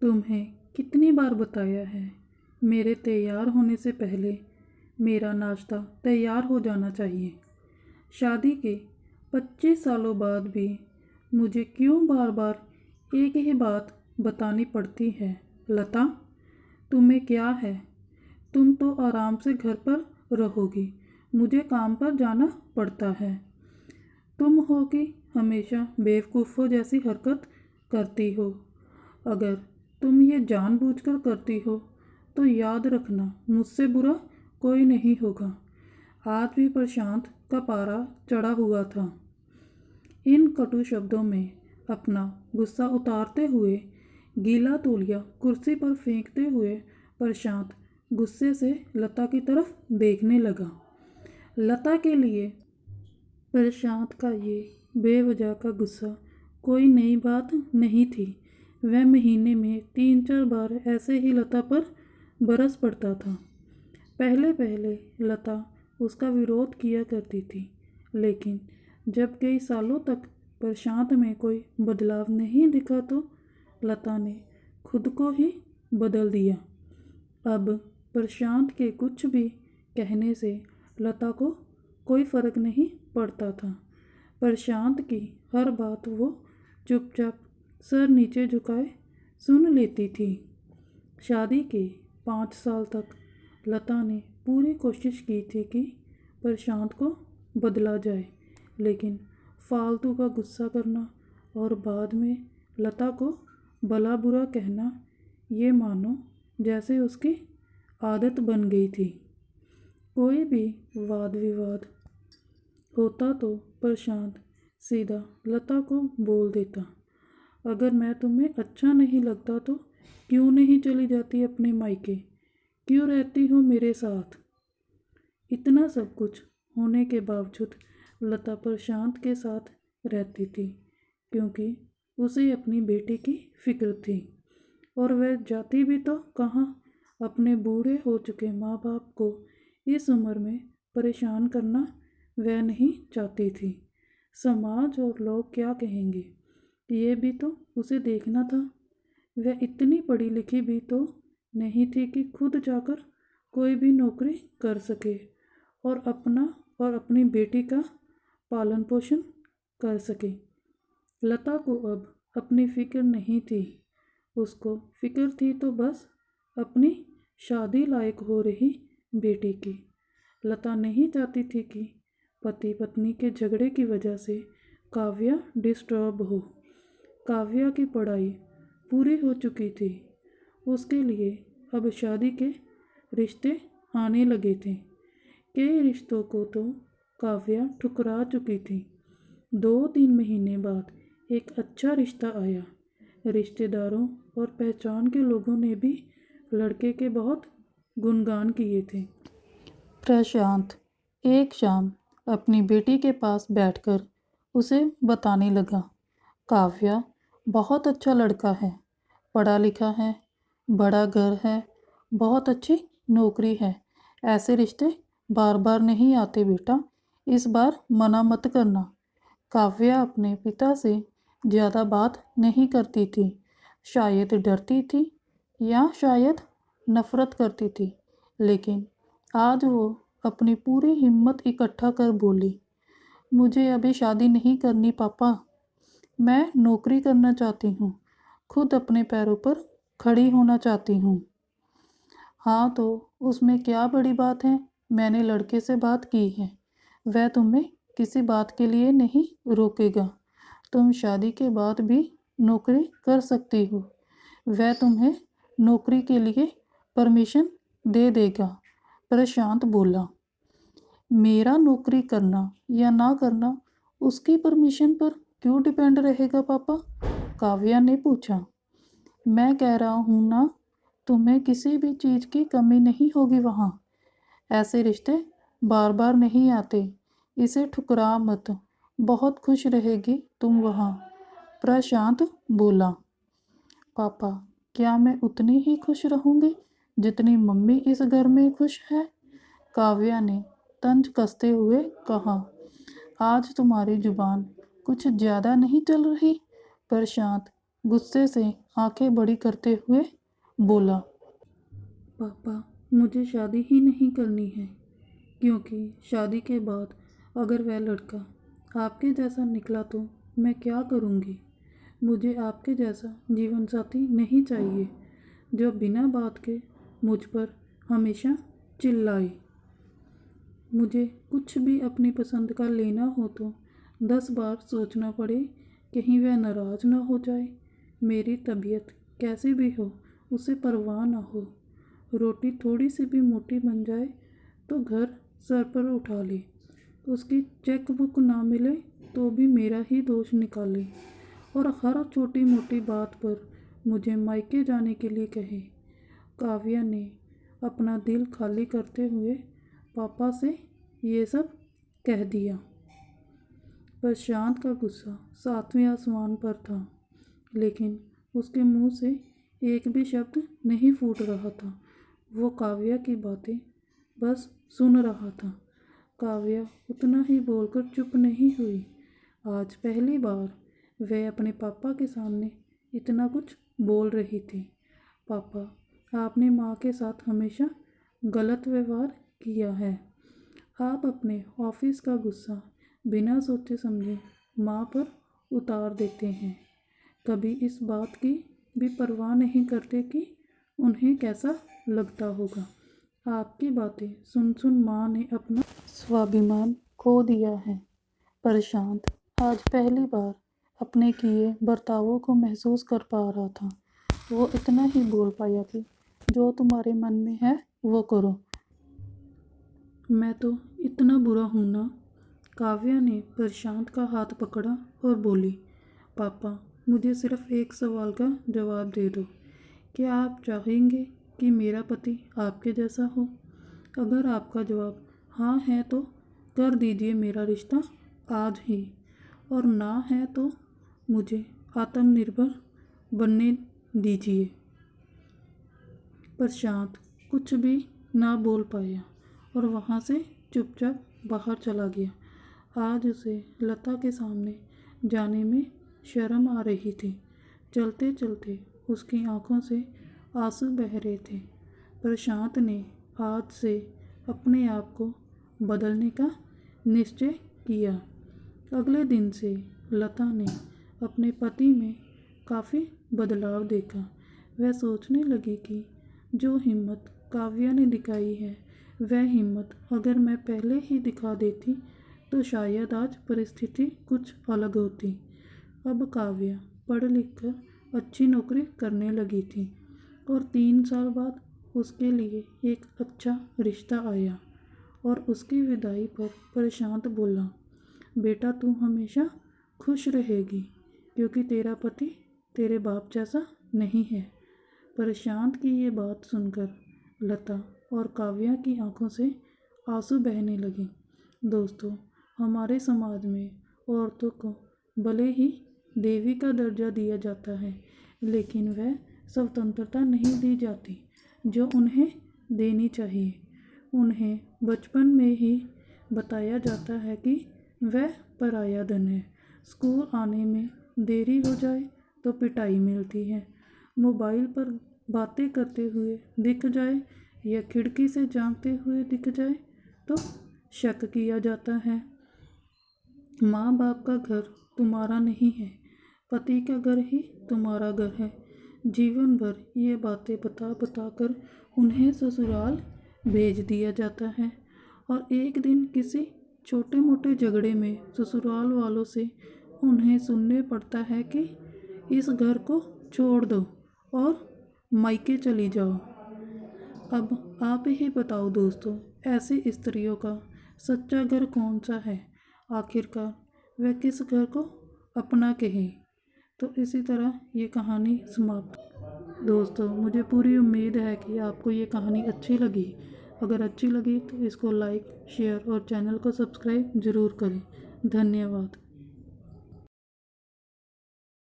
तुम्हें कितनी बार बताया है, मेरे तैयार होने से पहले मेरा नाश्ता तैयार हो जाना चाहिए। शादी के 25 सालों बाद भी मुझे क्यों बार बार एक ही बात बतानी पड़ती है? लता, तुम्हें क्या है? तुम तो आराम से घर पर रहोगी, मुझे काम पर जाना पड़ता है। तुम हो कि हमेशा बेवकूफ़ों जैसी हरकत करती हो। अगर तुम ये जानबूझकर करती हो तो याद रखना, मुझसे बुरा कोई नहीं होगा। आज भी प्रशांत का पारा चढ़ा हुआ था। इन कटु शब्दों में अपना गुस्सा उतारते हुए, गीला तौलिया कुर्सी पर फेंकते हुए प्रशांत गुस्से से लता की तरफ देखने लगा। लता के लिए प्रशांत का ये बेवजह का गुस्सा कोई नई बात नहीं थी। वह महीने में 3-4 बार ऐसे ही लता पर बरस पड़ता था। पहले पहले लता उसका विरोध किया करती थी, लेकिन जब कई सालों तक प्रशांत में कोई बदलाव नहीं दिखा तो लता ने खुद को ही बदल दिया। अब प्रशांत के कुछ भी कहने से लता को कोई फर्क नहीं पड़ता था। प्रशांत की हर बात वो चुपचाप सर नीचे झुकाए सुन लेती थी। शादी के 5 साल तक लता ने पूरी कोशिश की थी कि प्रशांत को बदला जाए, लेकिन फालतू का गुस्सा करना और बाद में लता को भला बुरा कहना, ये मानो जैसे उसकी आदत बन गई थी। कोई भी वाद विवाद होता तो प्रशांत सीधा लता को बोल देता, अगर मैं तुम्हें अच्छा नहीं लगता तो क्यों नहीं चली जाती अपने मायके, क्यों रहती हो मेरे साथ? इतना सब कुछ होने के बावजूद लता प्रशांत के साथ रहती थी, क्योंकि उसे अपनी बेटी की फिक्र थी। और वह जाती भी तो कहाँ, अपने बूढ़े हो चुके माँ बाप को इस उम्र में परेशान करना वह नहीं चाहती थी। समाज और लोग क्या कहेंगे, ये भी तो उसे देखना था। वह इतनी पढ़ी लिखी भी तो नहीं थी कि खुद जाकर कोई भी नौकरी कर सके और अपना और अपनी बेटी का पालन पोषण कर सके। लता को अब अपनी फिक्र नहीं थी, उसको फिक्र थी तो बस अपनी शादी लायक हो रही बेटी की। लता नहीं चाहती थी कि पति पत्नी के झगड़े की वजह से काव्या डिस्टर्ब हो। काव्या की पढ़ाई पूरी हो चुकी थी, उसके लिए अब शादी के रिश्ते आने लगे थे। कई रिश्तों को तो काव्या ठुकरा चुकी थी। 2-3 महीने बाद एक अच्छा रिश्ता आया। रिश्तेदारों और पहचान के लोगों ने भी लड़के के बहुत गुणगान किए थे। प्रशांत एक शाम अपनी बेटी के पास बैठकर उसे बताने लगा, काव्या बहुत अच्छा लड़का है, पढ़ा लिखा है, बड़ा घर है, बहुत अच्छी नौकरी है। ऐसे रिश्ते बार बार नहीं आते बेटा, इस बार मना मत करना। काव्या अपने पिता से ज़्यादा बात नहीं करती थी, शायद डरती थी या शायद नफरत करती थी, लेकिन आज वो अपनी पूरी हिम्मत इकट्ठा कर बोली, मुझे अभी शादी नहीं करनी पापा, मैं नौकरी करना चाहती हूँ, खुद अपने पैरों पर खड़ी होना चाहती हूँ। हाँ तो उसमें क्या बड़ी बात है, मैंने लड़के से बात की है, वह तुम्हें किसी बात के लिए नहीं रोकेगा। तुम शादी के बाद भी नौकरी कर सकती हो, वह तुम्हें नौकरी के लिए परमिशन दे देगा। प्रशांत बोला, मेरा नौकरी करना या ना करना उसकी परमिशन पर क्यों डिपेंड रहेगा पापा? काव्या ने पूछा। मैं कह रहा हूँ ना, तुम्हें किसी भी चीज़ की कमी नहीं होगी वहाँ। ऐसे रिश्ते बार बार नहीं आते, इसे ठुकरा मत, बहुत खुश रहेगी तुम वहाँ। प्रशांत बोला, पापा क्या मैं उतनी ही खुश रहूँगी जितनी मम्मी इस घर में खुश है? काव्या ने तंज कसते हुए कहा, आज तुम्हारी जुबान कुछ ज़्यादा नहीं चल रही? प्रशांत गुस्से से आंखें बड़ी करते हुए बोला, पापा, मुझे शादी ही नहीं करनी है, क्योंकि शादी के बाद अगर वह लड़का आपके जैसा निकला तो मैं क्या करूँगी। मुझे आपके जैसा जीवन साथी नहीं चाहिए जो बिना बात के मुझ पर हमेशा चिल्लाए। मुझे कुछ भी अपनी पसंद का लेना हो तो 10 बार सोचना पड़े, कहीं वह नाराज़ ना हो जाए। मेरी तबीयत कैसी भी हो उसे परवाह ना हो। रोटी थोड़ी सी भी मोटी बन जाए तो घर सर पर उठा ले। उसकी चेक बुक ना मिले तो भी मेरा ही दोष निकाले और हर छोटी मोटी बात पर मुझे मायके जाने के लिए कहे। काव्या ने अपना दिल खाली करते हुए पापा से ये सब कह दिया। प्रशांत का गुस्सा 7वें आसमान पर था, लेकिन उसके मुंह से एक भी शब्द नहीं फूट रहा था। वो काव्या की बातें बस सुन रहा था। काव्या उतना ही बोलकर चुप नहीं हुई। आज पहली बार वह अपने पापा के सामने इतना कुछ बोल रही थी। पापा, आपने माँ के साथ हमेशा गलत व्यवहार किया है। आप अपने ऑफिस का गुस्सा बिना सोचे समझे माँ पर उतार देते हैं। कभी इस बात की भी परवाह नहीं करते कि उन्हें कैसा लगता होगा। आपकी बातें सुन सुन माँ ने अपना स्वाभिमान खो दिया है। प्रशांत आज पहली बार अपने किए बर्तावों को महसूस कर पा रहा था। वो इतना ही बोल पाया कि जो तुम्हारे मन में है वो करो। मैं तो इतना बुरा हूँ ना। काव्या ने प्रशांत का हाथ पकड़ा और बोली, पापा, मुझे सिर्फ एक सवाल का जवाब दे दो। क्या आप चाहेंगे कि मेरा पति आपके जैसा हो? अगर आपका जवाब हाँ है तो कर दीजिए मेरा रिश्ता आज ही, और ना है तो मुझे आत्मनिर्भर बनने दीजिए। प्रशांत कुछ भी ना बोल पाया और वहाँ से चुपचाप बाहर चला गया। आज उसे लता के सामने जाने में शर्म आ रही थी। चलते चलते उसकी आंखों से आंसू बह रहे थे। प्रशांत ने आज से अपने आप को बदलने का निश्चय किया। अगले दिन से लता ने अपने पति में काफ़ी बदलाव देखा। वह सोचने लगी कि जो हिम्मत काव्या ने दिखाई है, वह हिम्मत अगर मैं पहले ही दिखा देती तो शायद आज परिस्थिति कुछ अलग होती। अब काव्या पढ़ लिख कर अच्छी नौकरी करने लगी थी और 3 साल बाद उसके लिए एक अच्छा रिश्ता आया। और उसकी विदाई पर प्रशांत बोला, बेटा, तू हमेशा खुश रहेगी क्योंकि तेरा पति तेरे बाप जैसा नहीं है। प्रशांत की ये बात सुनकर लता और काव्या की आंखों से आंसू बहने लगे। दोस्तों, हमारे समाज में औरतों को भले ही देवी का दर्जा दिया जाता है, लेकिन वह स्वतंत्रता नहीं दी जाती जो उन्हें देनी चाहिए। उन्हें बचपन में ही बताया जाता है कि वह पराया धन है। स्कूल आने में देरी हो जाए तो पिटाई मिलती है। मोबाइल पर बातें करते हुए दिख जाए या खिड़की से झांकते हुए दिख जाए तो शक किया जाता है। माँ बाप का घर तुम्हारा नहीं है, पति का घर ही तुम्हारा घर है। जीवन भर ये बातें बता बता कर उन्हें ससुराल भेज दिया जाता है और एक दिन किसी छोटे मोटे झगड़े में ससुराल वालों से उन्हें सुनने पड़ता है कि इस घर को छोड़ दो और मायके चली जाओ। अब आप ही बताओ दोस्तों, ऐसी स्त्रियों का सच्चा घर कौन सा है? आखिरकार वह किस घर को अपना कहे? तो इसी तरह ये कहानी समाप्त। दोस्तों, मुझे पूरी उम्मीद है कि आपको ये कहानी अच्छी लगी। अगर अच्छी लगी तो इसको लाइक, शेयर और चैनल को सब्सक्राइब ज़रूर करें। धन्यवाद।